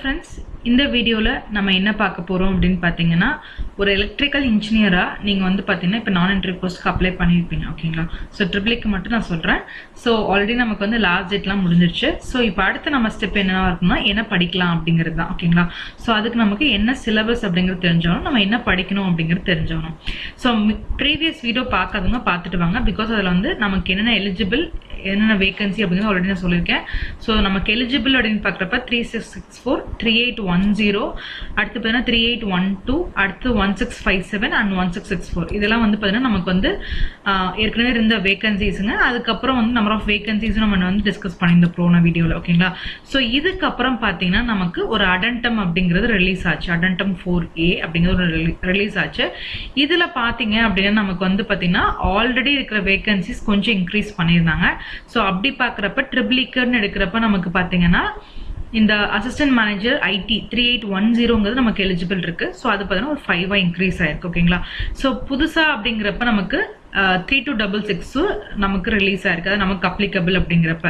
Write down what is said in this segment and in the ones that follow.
Friends, இந்த வீடியோவில் நம்ம என்ன பார்க்க போகிறோம் அப்படின்னு பார்த்தீங்கன்னா, ஒரு எலக்ட்ரிக்கல் இன்ஜினியராக நீங்கள் வந்து பார்த்தீங்கன்னா இப்போ நான் என்ட்ரி போஸ்ட்க்கு அப்ளை பண்ணியிருப்பீங்க. ஓகேங்களா? ஸோ ட்ரிபிள்க்கு மட்டும் நான் சொல்கிறேன். ஸோ ஆல்ரெடி நமக்கு வந்து லாஸ்ட் டேட்லாம் முடிஞ்சிருச்சு. ஸோ இப்போ அடுத்து நம்ம ஸ்டெப் என்னவா இருக்குன்னா, என்ன படிக்கலாம் அப்படிங்கிறது தான். ஓகேங்களா? ஸோ அதுக்கு நமக்கு என்ன சிலபஸ் அப்படிங்கிறது தெரிஞ்சாலும், நம்ம என்ன படிக்கணும் அப்படிங்கிறது தெரிஞ்சாலும். ஸோ ப்ரீவியஸ் வீடியோ பார்க்காதவங்க பார்த்துட்டு வாங்க. பிகாஸ் அதில் வந்து நமக்கு என்னென்ன எலிஜிபிள், என்னென்ன வேகன்சி அப்படிங்கிறது ஆல்ரெடி நான் சொல்லியிருக்கேன். ஸோ நமக்கு எலிஜிபிள் அப்படின்னு பார்க்குறப்ப 3664, 3810, அடுத்து பார்த்தீங்கன்னா 3812, அடுத்து 1657 அண்ட் 1664. இதெல்லாம் வந்து பார்த்தீங்கன்னா நமக்கு வந்து ஏற்கனவே இருந்த வேகன்சிஸுங்க. அதுக்கப்புறம் வந்து நம்பர் ஆஃப் வேகன்சிஸும் நம்ம வந்து டிஸ்கஸ் பண்ணியிருந்த போன வீடியோவில். ஓகேங்களா? ஸோ இதுக்கப்புறம் பார்த்தீங்கன்னா நமக்கு ஒரு அடென்டம் அப்படிங்கிறது ரிலீஸ் ஆச்சு. அடென்டம் 4A அப்படிங்கிறது ஒரு ரிலீஸ் ஆச்சு. இதில் பார்த்தீங்க அப்படின்னா நமக்கு வந்து பார்த்தீங்கன்னா ஆல்ரெடி இருக்கிற வேகன்சிஸ் கொஞ்சம் இன்க்ரீஸ் பண்ணியிருந்தாங்க. ஸோ அப்படி பார்க்குறப்ப ட்ரிபிள்க்குன்னு எடுக்கிறப்ப நமக்கு பார்த்தீங்கன்னா இந்த அசிஸ்டன்ட் மேனேஜர் ஐடி 3810ங்கிறது நமக்கு எலிஜிபிள் இருக்கு. ஸோ அது பார்த்தீங்கன்னா ஒரு 5 இன்க்ரீஸ் ஆயிருக்கு. ஓகேங்களா? ஸோ புதுசா அப்படிங்கிறப்ப நமக்கு 3266 நமக்கு ரிலீஸ் ஆயிருக்கு. அது நமக்கு அப்ளிகபிள் அப்படிங்கிறப்ப.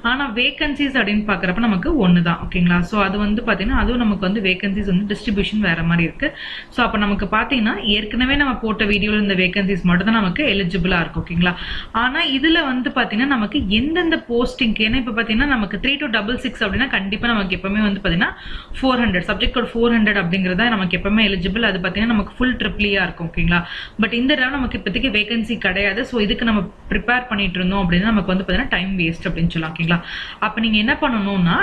ஆனால் வேகன்சிஸ் அப்படின்னு பார்க்குறப்ப நமக்கு ஒன்று தான். ஓகேங்களா? ஸோ அது வந்து பார்த்தீங்கன்னா அதுவும் நமக்கு வந்து வேகன்சிஸ் வந்து டிஸ்ட்ரிபியூஷன் வேற மாதிரி இருக்கு. ஸோ அப்போ நமக்கு பார்த்தீங்கன்னா ஏற்கனவே நம்ம போட்ட வீடியோவில் இந்த வேகன்சிஸ் மட்டும் தான் நமக்கு எலிஜிபிளாக இருக்கும். ஓகேங்களா? ஆனால் இதில் வந்து பார்த்தீங்கன்னா நமக்கு எந்தெந்த போஸ்டிங்க்கு, ஏன்னா இப்போ பார்த்தீங்கன்னா நமக்கு 3266 அப்படின்னா கண்டிப்பாக நமக்கு எப்பவுமே வந்து பார்த்தீங்கன்னா 400 சப்ஜெக்ட் கோட் 400 அப்படிங்கிறத நமக்கு எப்பவுமே எலிஜிபிள். அது பார்த்தீங்கன்னா நமக்கு ஃபுல் ட்ரிபிளியா இருக்கும். ஓகேங்களா? பட் இந்த தடவை நமக்கு இப்போதைக்கு வேகன்சி கிடையாது. ஸோ இதுக்கு நம்ம ப்ரிப்பேர் பண்ணிட்டு இருந்தோம் அப்படின்னா நமக்கு வந்து பார்த்தீங்கன்னா டைம் வேஸ்ட் அப்படின்னு சொல்லலாம். ஓகேங்களா? அப்போ நீங்க என்ன பண்ணணும்னா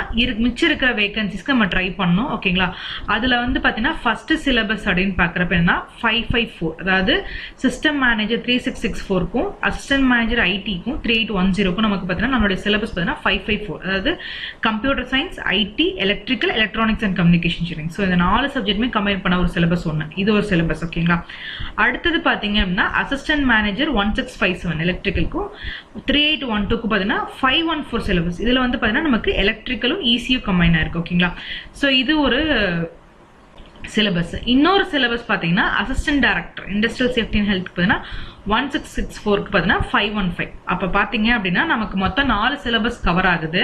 மிச்சம் இருக்கிற வேகன்சிஸ்க்கு நம்ம ட்ரை பண்ணணும். ஓகேங்களா? அதுல வந்து பார்த்தீங்கன்னா ஃபர்ஸ்ட் சிலபஸ் அப்படின்னு பார்க்குறப்ப என்ன 554, அதாவது சிஸ்டம் மேனேஜர் 3664க்கும் அசிஸ்டன்ட் மேனேஜர் ஐடிக்கும் 3810க்கும் நமக்கு பார்த்தீங்கன்னா நம்மளுடைய சிலபஸ் பார்த்தீங்கன்னா 554, அதாவது computer science, IT, electrical, electronics and communication engineering. So இந்த 4 சப்ஜெக்ட்டுமே கம்பைன் பண்ண ஒரு சிலபஸ் ஒன்று. இது ஒரு சிலபஸ். ஓகேங்களா? அடுத்தது பார்த்தீங்க அப்படின்னா அசிஸ்டன்ட் மேனேஜர் 1657 எலக்ட்ரிக்கலுக்கும் 3812க்கும் பார்த்தீங்கன்னா 514 சிலபஸ். இதுல வந்து பார்த்தீங்கன்னா நமக்கு எலக்ட்ரிக்கலும் ஈஸியும் கம்பைன் ஆயிருக்கு. ஓகேங்களா? ஸோ இது ஒரு சிலபஸ். இன்னொரு சிலபஸ் பார்த்தீங்கன்னா assistant director industrial safety and health பார்த்தீங்கன்னா 1664க்கு பார்த்தீங்கன்னா 515. அப்போ பார்த்தீங்க அப்படின்னா நமக்கு மொத்தம் 4 சிலபஸ் கவர் ஆகுது.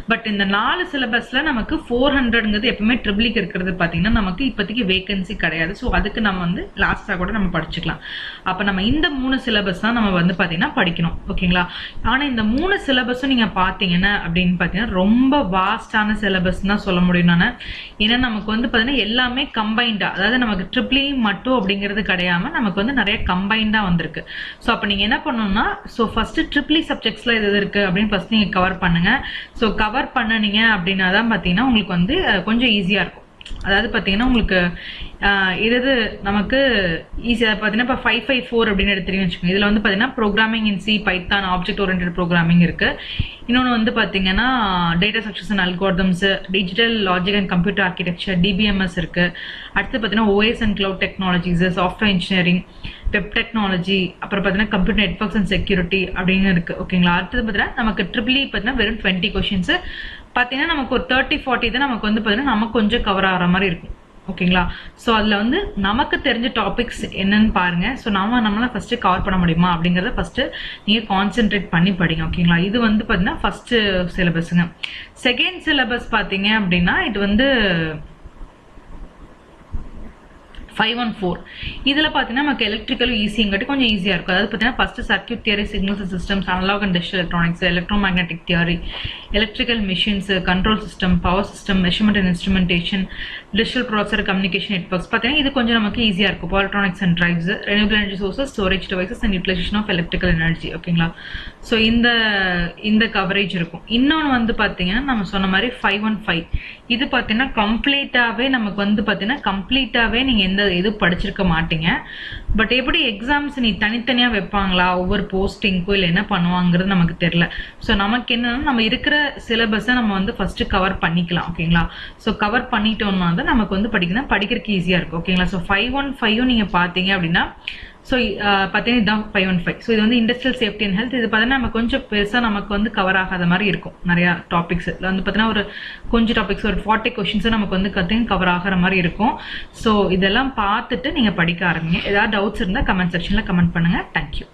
பட் இந்த 4 சிலபஸ்ல நமக்கு 400ங்கிறது எப்பவுமே ட்ரிபிளிக்கு இருக்கிறது பார்த்தீங்கன்னா நமக்கு இப்போதைக்கு வேகன்சி கிடையாது. ஸோ அதுக்கு நம்ம வந்து லாஸ்டா கூட நம்ம படிச்சுக்கலாம். அப்போ நம்ம இந்த 3 சிலபஸ் தான் நம்ம வந்து பார்த்தீங்கன்னா படிக்கணும். ஓகேங்களா? ஆனால் இந்த 3 சிலபஸும் நீங்க பார்த்தீங்கன்னா அப்படின்னு பார்த்தீங்கன்னா ரொம்ப வாஸ்டான சிலபஸ் தான் சொல்ல முடியும் நான். ஏன்னா நமக்கு வந்து பார்த்தீங்கன்னா எல்லாமே கம்பைண்டா, அதாவது நமக்கு ட்ரிபிளி மட்டும் அப்படிங்கிறது கிடையாம நமக்கு வந்து நிறைய கம்பைண்டா வந்திருக்கு. ஸோ அப்போ நீங்க என்ன பண்ணணும்னா, ஸோ ஃபர்ஸ்ட் ட்ரிபிளி சப்ஜெக்ட்ஸ்ல எது இருக்கு அப்படின்னு ஃபர்ஸ்ட் நீங்க கவர் பண்ணுங்க. ஸோ கவர் பண்ணனீங்க அப்படின்னா தான் பார்த்தீங்கன்னா உங்களுக்கு வந்து கொஞ்சம் ஈஸியா இருக்கும். அதாவது பார்த்தீங்கன்னா உங்களுக்கு இது நமக்கு ஈஸியாக பார்த்தீங்கன்னா இப்போ 554 அப்படின்னு எடுத்துட்டீங்கன்னு வச்சுக்கோங்க. இதில் வந்து பார்த்தீங்கன்னா ப்ரோக்ராமிங் இன் C, Python, object oriented programming இருக்கு. இன்னொன்று வந்து பார்த்தீங்கன்னா data structures and algorithms, digital logic and computer architecture, DBMS இருக்கு. அடுத்து பார்த்தீங்கன்னா OS and cloud technologies, software engineering, web technology, அப்புறம் பார்த்தீங்கன்னா கம்ப்யூட்டர் நெட்வொர்க்ஸ் அண்ட் செக்யூரிட்டி அப்படின்னு இருக்கு. ஓகேங்களா? அடுத்தது பார்த்தீங்கன்னா நமக்கு ட்ரிபிளி பார்த்தீங்கன்னா வெறும் 20 கொஸ்டின்ஸ் பார்த்தீங்கன்னா நமக்கு ஒரு 30-40 தான் நமக்கு வந்து பார்த்தீங்கன்னா நமக்கு கொஞ்சம் கவர் ஆகிற மாதிரி இருக்கும். ஓகேங்களா? ஸோ அதில் வந்து நமக்கு தெரிஞ்ச டாபிக்ஸ் என்னன்னு பாருங்க. ஸோ நம்மளால ஃபர்ஸ்ட் கவர் பண்ண முடியுமா அப்படிங்கிறத ஃபர்ஸ்ட் நீங்க கான்சென்ட்ரேட் பண்ணி படிங்க. ஓகேங்களா? இது வந்து பார்த்தீங்கன்னா ஃபர்ஸ்ட் சிலபஸ்ங்க. செகண்ட் சிலபஸ் பார்த்தீங்க அப்படின்னா இது வந்து 514. இதுல பாத்தீங்கன்னா நமக்கு எலக்ட்ரிக்கல் ஈஸிங்காட்டி கொஞ்சம் ஈஸியா இருக்கும். அதாவது பாத்தீங்கன்னா first circuit theory, signals systems, analog and digital electronics, electromagnetic theory, electrical machines, control system, power system, measurement and instrumentation, digital processor, communication networks பார்த்தீங்கன்னா இது கொஞ்சம் நமக்கு ஈஸியா இருக்கும். Power electronics and drives, renewable energy sources, storage devices and utilization of electrical energy. ஓகேங்களா? So இந்த coverage இருக்கும். இன்னொன்று வந்து பார்த்தீங்கன்னா நம்ம சொன்ன மாதிரி 515. இது பார்த்தீங்கன்னா கம்ப்ளீட்டாவே நமக்கு வந்து பார்த்தீங்கன்னா கம்ப்ளீட்டாவே நீங்க எது படிச்சிருக்க மாட்டீங்க. பட் எப்படி எக்ஸாம்ஸ் நீ தனித்தனியா வைப்பாங்களா ஒவ்வொரு போஸ்டிங்க்கும், இல்லை என்ன பண்ணுவாங்கிறது நமக்கு தெரியல. ஸோ நமக்கு என்னன்னா நம்ம இருக்கிற சிலபஸை நம்ம வந்து ஃபர்ஸ்ட் கவர் பண்ணிக்கலாம். ஓகேங்களா? ஸோ கவர் பண்ணிட்டோம்னா தான் நமக்கு வந்து படிக்கிறதுக்கு ஈஸியா இருக்கும். ஓகேங்களா? ஸோ 515 நீங்க பாத்தீங்க அப்படின்னா ஸோ பார்த்தீங்கன்னா இதுதான் 515. ஸோ இது வந்து இண்டஸ்ட்ரியல் சேஃப்டி அண்ட் ஹெல்த். இது பார்த்தீங்கன்னா நம்ம கொஞ்சம் பெருசாக நமக்கு வந்து கவர் ஆகாத மாதிரி இருக்கும். நிறையா டாபிக்ஸ் வந்து பார்த்தீங்கன்னா ஒரு கொஞ்சம் டாபிக்ஸ் ஒரு 40 கொஸ்டின்ஸும் நமக்கு வந்து கவர் ஆகிற மாதிரி இருக்கும். ஸோ இதெல்லாம் பார்த்துட்டு நீங்கள் படிக்க ஆரம்பிங்க. ஏதாவது டவுட்ஸ் இருந்தால் கமெண்ட் செக்ஷனில் கமெண்ட் பண்ணுங்கள். தேங்க்யூ.